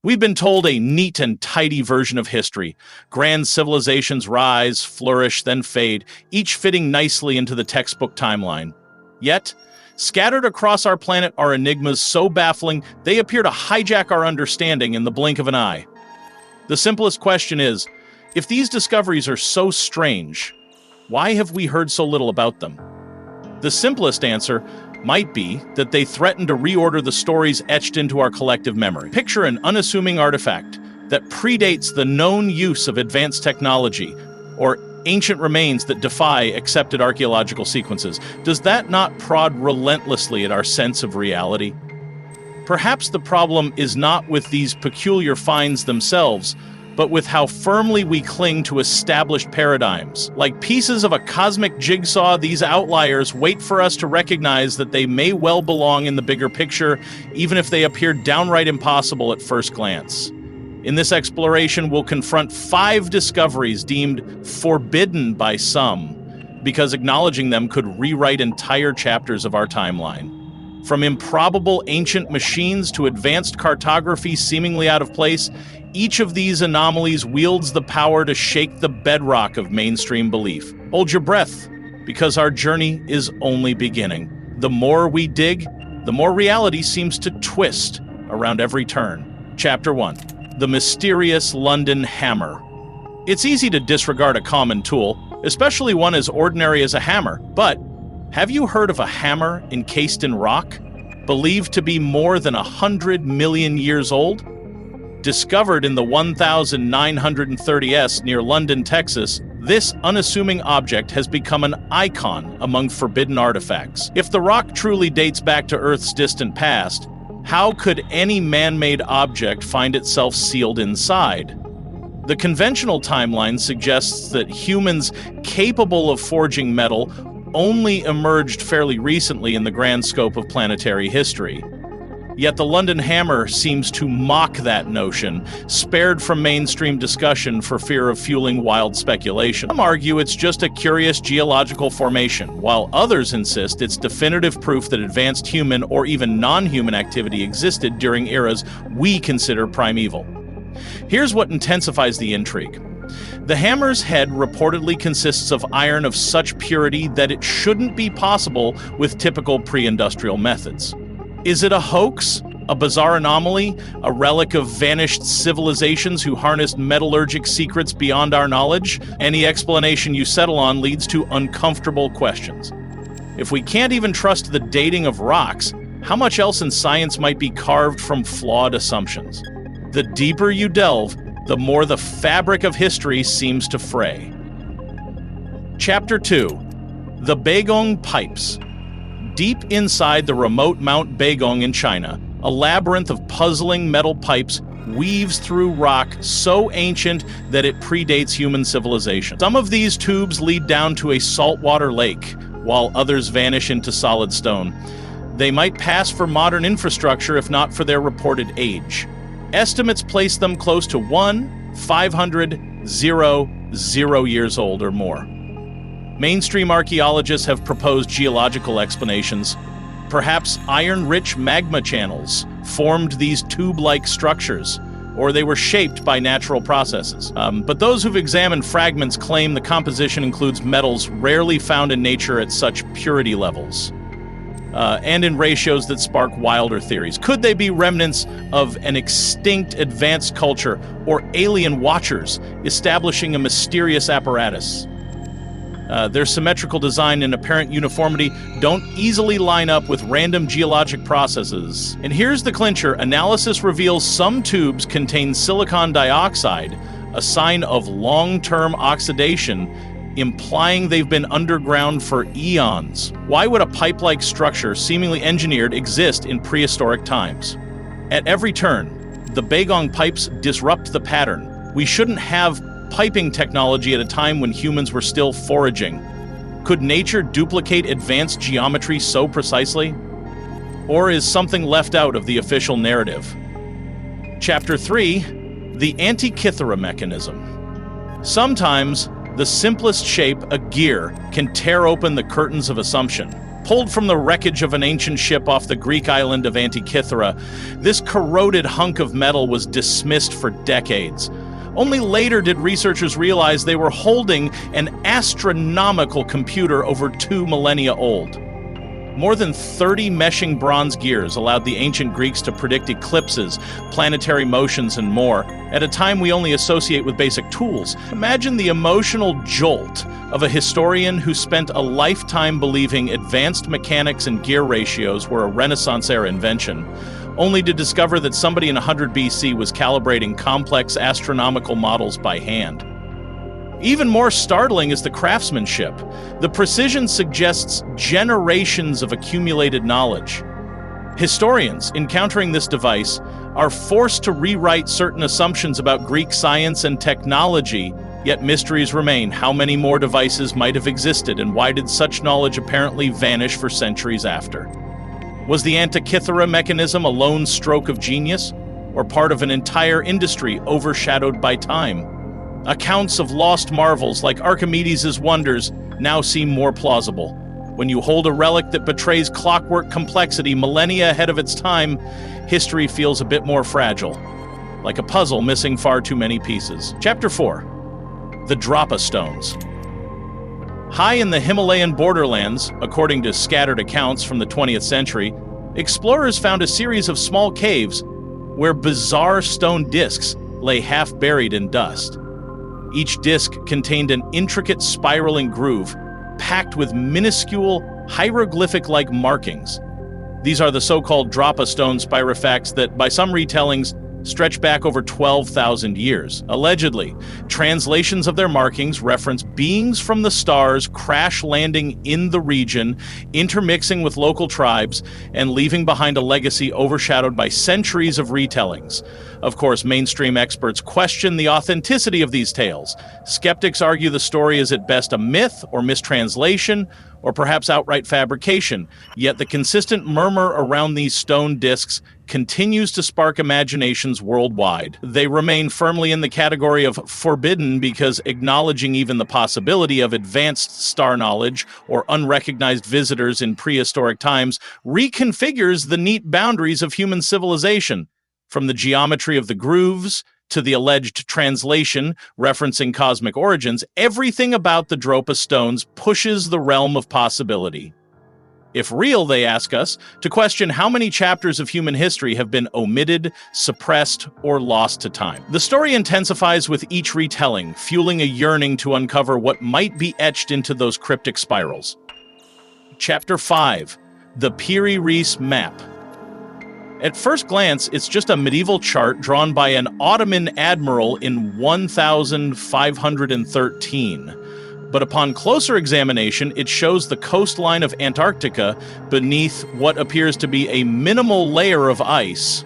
We've been told a neat and tidy version of history. Grand civilizations rise, flourish, then fade, each fitting nicely into the textbook timeline. Yet, scattered across our planet are enigmas so baffling they appear to hijack our understanding in the blink of an eye. The simplest question is, if these discoveries are so strange, why have we heard so little about them? The simplest answer might be that they threaten to reorder the stories etched into our collective memory. Picture an unassuming artifact that predates the known use of advanced technology, or ancient remains that defy accepted archaeological sequences. Does that not prod relentlessly at our sense of reality? Perhaps the problem is not with these peculiar finds themselves, but with how firmly we cling to established paradigms. Like pieces of a cosmic jigsaw, these outliers wait for us to recognize that they may well belong in the bigger picture, even if they appear downright impossible at first glance. In this exploration, we'll confront 5 discoveries deemed forbidden by some, because acknowledging them could rewrite entire chapters of our timeline. From improbable ancient machines to advanced cartography seemingly out of place, each of these anomalies wields the power to shake the bedrock of mainstream belief. Hold your breath, because our journey is only beginning. The more we dig, the more reality seems to twist around every turn. Chapter 1. The Mysterious London Hammer. It's easy to disregard a common tool, especially one as ordinary as a hammer, but have you heard of a hammer encased in rock, believed to be more than 100 million years old? Discovered in the 1930s near London, Texas, this unassuming object has become an icon among forbidden artifacts. If the rock truly dates back to Earth's distant past, how could any man-made object find itself sealed inside? The conventional timeline suggests that humans capable of forging metal only emerged fairly recently in the grand scope of planetary history. Yet the London Hammer seems to mock that notion, spared from mainstream discussion for fear of fueling wild speculation. Some argue it's just a curious geological formation, while others insist it's definitive proof that advanced human or even non-human activity existed during eras we consider primeval. Here's what intensifies the intrigue. The hammer's head reportedly consists of iron of such purity that it shouldn't be possible with typical pre-industrial methods. Is it a hoax? A bizarre anomaly? A relic of vanished civilizations who harnessed metallurgic secrets beyond our knowledge? Any explanation you settle on leads to uncomfortable questions. If we can't even trust the dating of rocks, how much else in science might be carved from flawed assumptions? The deeper you delve, the more the fabric of history seems to fray. Chapter 2. The Beigong Pipes. Deep inside the remote Mount Beigong in China, a labyrinth of puzzling metal pipes weaves through rock so ancient that it predates human civilization. Some of these tubes lead down to a saltwater lake, while others vanish into solid stone. They might pass for modern infrastructure if not for their reported age. Estimates place them close to 500 years old or more. Mainstream archaeologists have proposed geological explanations. Perhaps iron-rich magma channels formed these tube-like structures, or they were shaped by natural processes. But those who've examined fragments claim the composition includes metals rarely found in nature at such purity levels, and in ratios that spark wilder theories. Could they be remnants of an extinct advanced culture, or alien watchers establishing a mysterious apparatus? Their symmetrical design and apparent uniformity don't easily line up with random geologic processes. And here's the clincher. Analysis reveals some tubes contain silicon dioxide, a sign of long-term oxidation, implying they've been underground for eons. Why would a pipe-like structure, seemingly engineered, exist in prehistoric times? At every turn, the Beigong pipes disrupt the pattern. We shouldn't have piping technology at a time when humans were still foraging. Could nature duplicate advanced geometry so precisely? Or is something left out of the official narrative? Chapter 3. The Antikythera Mechanism. Sometimes, the simplest shape, a gear, can tear open the curtains of assumption. Pulled from the wreckage of an ancient ship off the Greek island of Antikythera, this corroded hunk of metal was dismissed for decades. Only later did researchers realize they were holding an astronomical computer over 2 millennia old. More than 30 meshing bronze gears allowed the ancient Greeks to predict eclipses, planetary motions, and more, at a time we only associate with basic tools. Imagine the emotional jolt of a historian who spent a lifetime believing advanced mechanics and gear ratios were a Renaissance-era invention, only to discover that somebody in 100 BC was calibrating complex astronomical models by hand. Even more startling is the craftsmanship. The precision suggests generations of accumulated knowledge. Historians, encountering this device, are forced to rewrite certain assumptions about Greek science and technology, yet mysteries remain. How many more devices might have existed, and why did such knowledge apparently vanish for centuries after? Was the Antikythera mechanism a lone stroke of genius, or part of an entire industry overshadowed by time? Accounts of lost marvels like Archimedes' wonders now seem more plausible. When you hold a relic that betrays clockwork complexity millennia ahead of its time, history feels a bit more fragile, like a puzzle missing far too many pieces. Chapter 4. The Drapa Stones. High in the Himalayan borderlands, according to scattered accounts from the 20th century, explorers found a series of small caves where bizarre stone discs lay half buried in dust. Each disc contained an intricate spiraling groove, packed with minuscule, hieroglyphic-like markings. These are the so-called Drapa stone spirifacts that, by some retellings, stretch back over 12,000 years. Allegedly, translations of their markings reference beings from the stars crash landing in the region, intermixing with local tribes, and leaving behind a legacy overshadowed by centuries of retellings. Of course, mainstream experts question the authenticity of these tales. Skeptics argue the story is at best a myth or mistranslation, or perhaps outright fabrication. Yet the consistent murmur around these stone discs continues to spark imaginations worldwide. They remain firmly in the category of forbidden because acknowledging even the possibility of advanced star knowledge or unrecognized visitors in prehistoric times reconfigures the neat boundaries of human civilization. From the geometry of the grooves to the alleged translation referencing cosmic origins, everything about the Drapa stones pushes the realm of possibility. If real, they ask us, to question how many chapters of human history have been omitted, suppressed, or lost to time. The story intensifies with each retelling, fueling a yearning to uncover what might be etched into those cryptic spirals. Chapter 5. The Piri Reis Map. At first glance, it's just a medieval chart drawn by an Ottoman admiral in 1513. But upon closer examination, it shows the coastline of Antarctica beneath what appears to be a minimal layer of ice.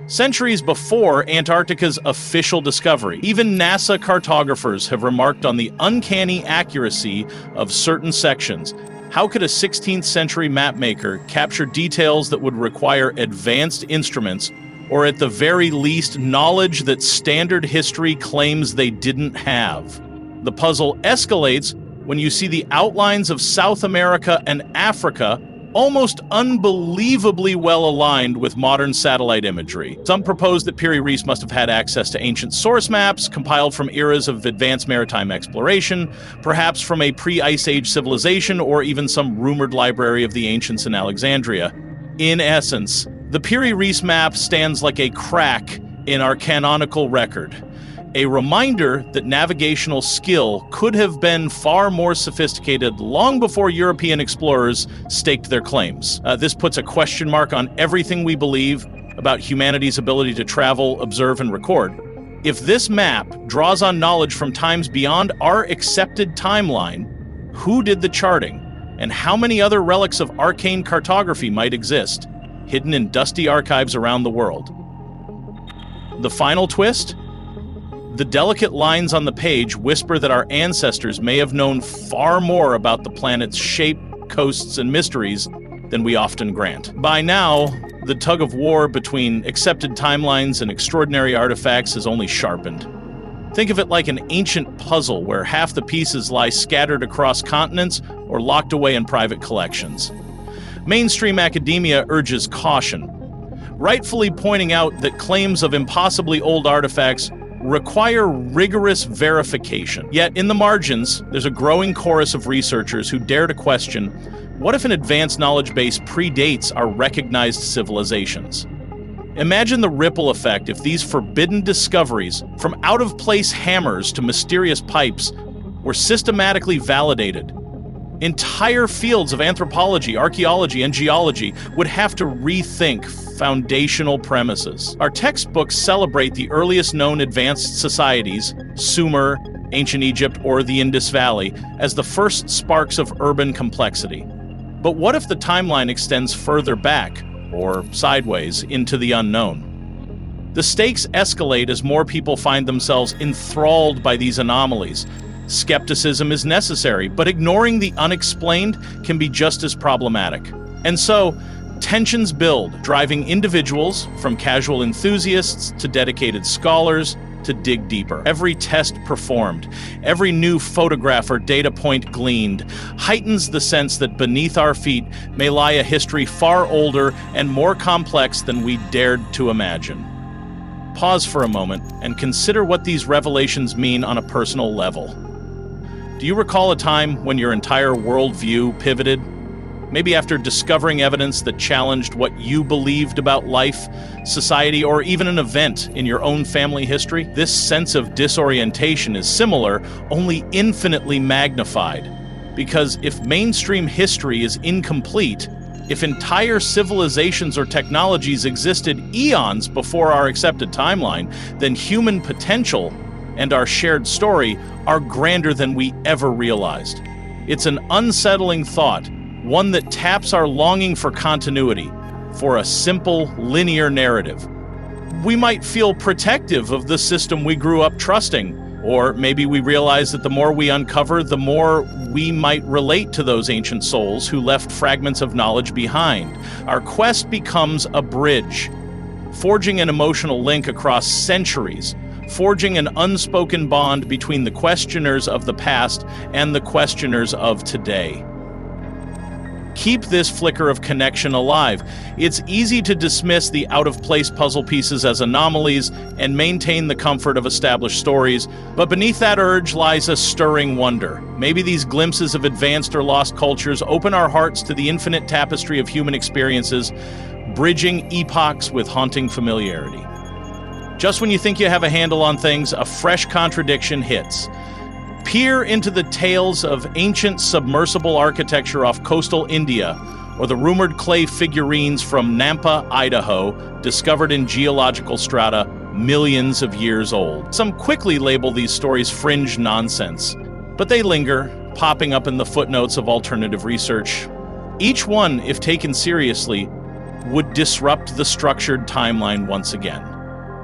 Centuries before Antarctica's official discovery, even NASA cartographers have remarked on the uncanny accuracy of certain sections. How could a 16th century mapmaker capture details that would require advanced instruments, or at the very least, knowledge that standard history claims they didn't have? The puzzle escalates when you see the outlines of South America and Africa almost unbelievably well aligned with modern satellite imagery. Some propose that Piri Reis must have had access to ancient source maps compiled from eras of advanced maritime exploration, perhaps from a pre-Ice Age civilization or even some rumored library of the ancients in Alexandria. In essence, the Piri Reis map stands like a crack in our canonical record. A reminder that navigational skill could have been far more sophisticated long before European explorers staked their claims. This puts a question mark on everything we believe about humanity's ability to travel, observe, and record. If this map draws on knowledge from times beyond our accepted timeline, who did the charting, and how many other relics of arcane cartography might exist, hidden in dusty archives around the world? The final twist? The delicate lines on the page whisper that our ancestors may have known far more about the planet's shape, coasts, and mysteries than we often grant. By now, the tug of war between accepted timelines and extraordinary artifacts has only sharpened. Think of it like an ancient puzzle where half the pieces lie scattered across continents, or locked away in private collections. Mainstream academia urges caution, rightfully pointing out that claims of impossibly old artifacts require rigorous verification. Yet, in the margins, there's a growing chorus of researchers who dare to question, what if an advanced knowledge base predates our recognized civilizations? Imagine the ripple effect if these forbidden discoveries, from out-of-place hammers to mysterious pipes, were systematically validated. Entire fields of anthropology, archaeology, and geology would have to rethink foundational premises. Our textbooks celebrate the earliest known advanced societies, Sumer, ancient Egypt, or the Indus Valley, as the first sparks of urban complexity. But what if the timeline extends further back, or sideways, into the unknown? The stakes escalate as more people find themselves enthralled by these anomalies. Skepticism is necessary, but ignoring the unexplained can be just as problematic. And so, tensions build, driving individuals, from casual enthusiasts to dedicated scholars, to dig deeper. Every test performed, every new photograph or data point gleaned, heightens the sense that beneath our feet may lie a history far older and more complex than we dared to imagine. Pause for a moment and consider what these revelations mean on a personal level. Do you recall a time when your entire worldview pivoted? Maybe after discovering evidence that challenged what you believed about life, society, or even an event in your own family history? This sense of disorientation is similar, only infinitely magnified. Because if mainstream history is incomplete, if entire civilizations or technologies existed eons before our accepted timeline, then human potential and our shared story are grander than we ever realized. It's an unsettling thought, one that taps our longing for continuity, for a simple, linear narrative. We might feel protective of the system we grew up trusting, or maybe we realize that the more we uncover, the more we might relate to those ancient souls who left fragments of knowledge behind. Our quest becomes a bridge, forging an emotional link across centuries, forging an unspoken bond between the questioners of the past and the questioners of today. Keep this flicker of connection alive. It's easy to dismiss the out-of-place puzzle pieces as anomalies and maintain the comfort of established stories, but beneath that urge lies a stirring wonder. Maybe these glimpses of advanced or lost cultures open our hearts to the infinite tapestry of human experiences, bridging epochs with haunting familiarity. Just when you think you have a handle on things, a fresh contradiction hits. Peer into the tales of ancient submersible architecture off coastal India, or the rumored clay figurines from Nampa, Idaho, discovered in geological strata millions of years old. Some quickly label these stories fringe nonsense, but they linger, popping up in the footnotes of alternative research. Each one, if taken seriously, would disrupt the structured timeline once again.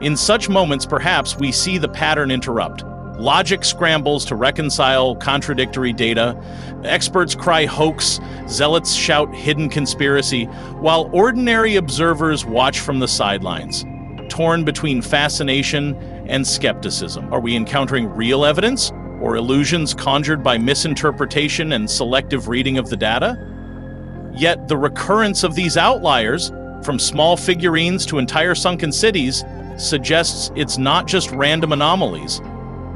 In such moments, perhaps, we see the pattern interrupt. Logic scrambles to reconcile contradictory data, experts cry hoax, zealots shout hidden conspiracy, while ordinary observers watch from the sidelines, torn between fascination and skepticism. Are we encountering real evidence, or illusions conjured by misinterpretation and selective reading of the data? Yet the recurrence of these outliers, from small figurines to entire sunken cities, suggests it's not just random anomalies.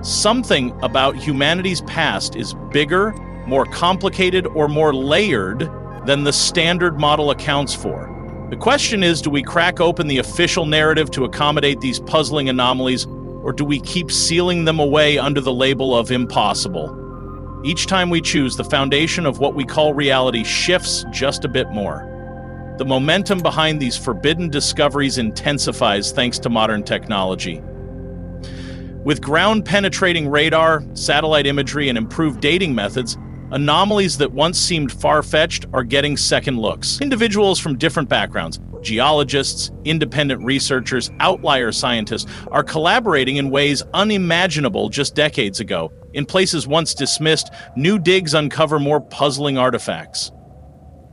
Something about humanity's past is bigger, more complicated, or more layered than the standard model accounts for. The question is, do we crack open the official narrative to accommodate these puzzling anomalies, or do we keep sealing them away under the label of impossible? Each time we choose, the foundation of what we call reality shifts just a bit more. The momentum behind these forbidden discoveries intensifies thanks to modern technology. With ground-penetrating radar, satellite imagery, and improved dating methods, anomalies that once seemed far-fetched are getting second looks. Individuals from different backgrounds, geologists, independent researchers, outlier scientists, are collaborating in ways unimaginable just decades ago. In places once dismissed, new digs uncover more puzzling artifacts.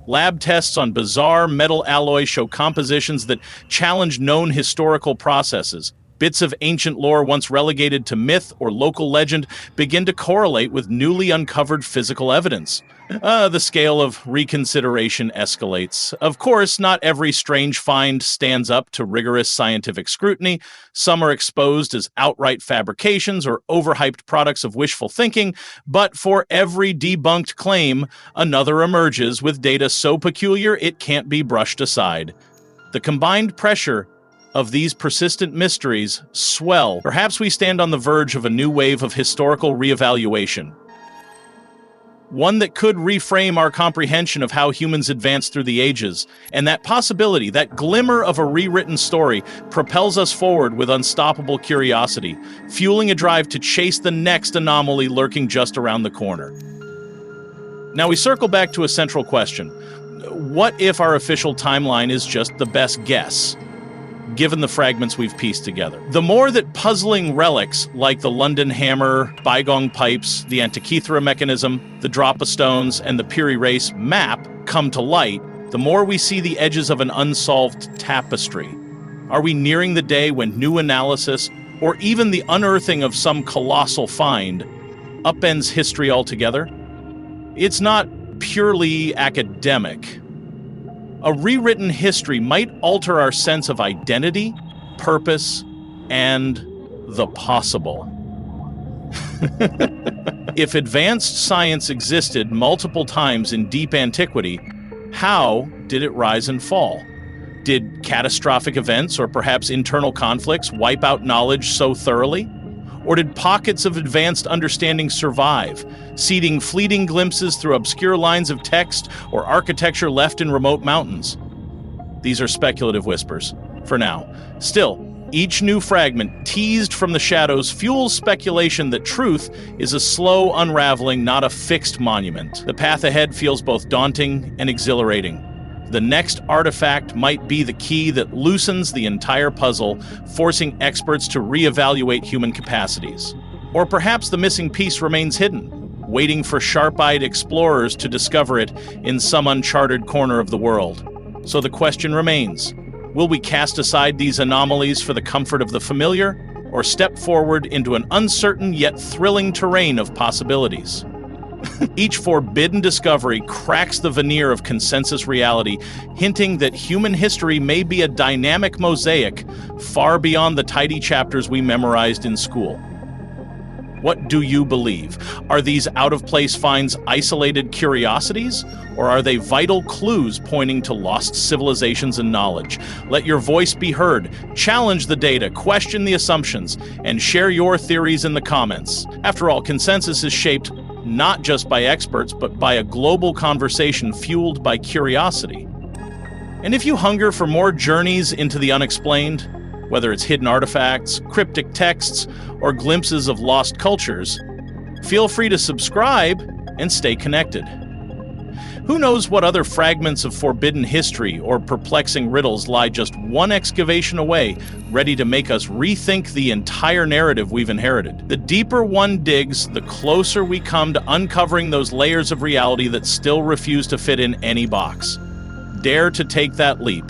Lab tests on bizarre metal alloys show compositions that challenge known historical processes. Bits of ancient lore once relegated to myth or local legend begin to correlate with newly uncovered physical evidence. The scale of reconsideration escalates. Of course, not every strange find stands up to rigorous scientific scrutiny. Some are exposed as outright fabrications or overhyped products of wishful thinking, but for every debunked claim, another emerges with data so peculiar it can't be brushed aside. The combined pressure of these persistent mysteries swell. Perhaps we stand on the verge of a new wave of historical reevaluation. One that could reframe our comprehension of how humans advance through the ages. And that possibility, that glimmer of a rewritten story, propels us forward with unstoppable curiosity, fueling a drive to chase the next anomaly lurking just around the corner. Now we circle back to a central question. What if our official timeline is just the best guess, given the fragments we've pieced together? The more that puzzling relics like the London Hammer, Bygong Pipes, the Antikythera mechanism, the Drop of Stones, and the Piri Reis map come to light, the more we see the edges of an unsolved tapestry. Are we nearing the day when new analysis, or even the unearthing of some colossal find, upends history altogether? It's not purely academic. A rewritten history might alter our sense of identity, purpose, and the possible. If advanced science existed multiple times in deep antiquity, how did it rise and fall? Did catastrophic events or perhaps internal conflicts wipe out knowledge so thoroughly? Or did pockets of advanced understanding survive, seeding fleeting glimpses through obscure lines of text or architecture left in remote mountains? These are speculative whispers, for now. Still, each new fragment teased from the shadows fuels speculation that truth is a slow unraveling, not a fixed monument. The path ahead feels both daunting and exhilarating. The next artifact might be the key that loosens the entire puzzle, forcing experts to reevaluate human capacities. Or perhaps the missing piece remains hidden, waiting for sharp-eyed explorers to discover it in some uncharted corner of the world. So the question remains, will we cast aside these anomalies for the comfort of the familiar, or step forward into an uncertain yet thrilling terrain of possibilities? Each forbidden discovery cracks the veneer of consensus reality, hinting that human history may be a dynamic mosaic far beyond the tidy chapters we memorized in school. What do you believe? Are these out-of-place finds isolated curiosities, or are they vital clues pointing to lost civilizations and knowledge? Let your voice be heard, challenge the data, question the assumptions, and share your theories in the comments. After all, consensus is shaped not just by experts, but by a global conversation fueled by curiosity. And if you hunger for more journeys into the unexplained, whether it's hidden artifacts, cryptic texts, or glimpses of lost cultures, feel free to subscribe and stay connected. Who knows what other fragments of forbidden history or perplexing riddles lie just one excavation away, ready to make us rethink the entire narrative we've inherited. The deeper one digs, the closer we come to uncovering those layers of reality that still refuse to fit in any box. Dare to take that leap.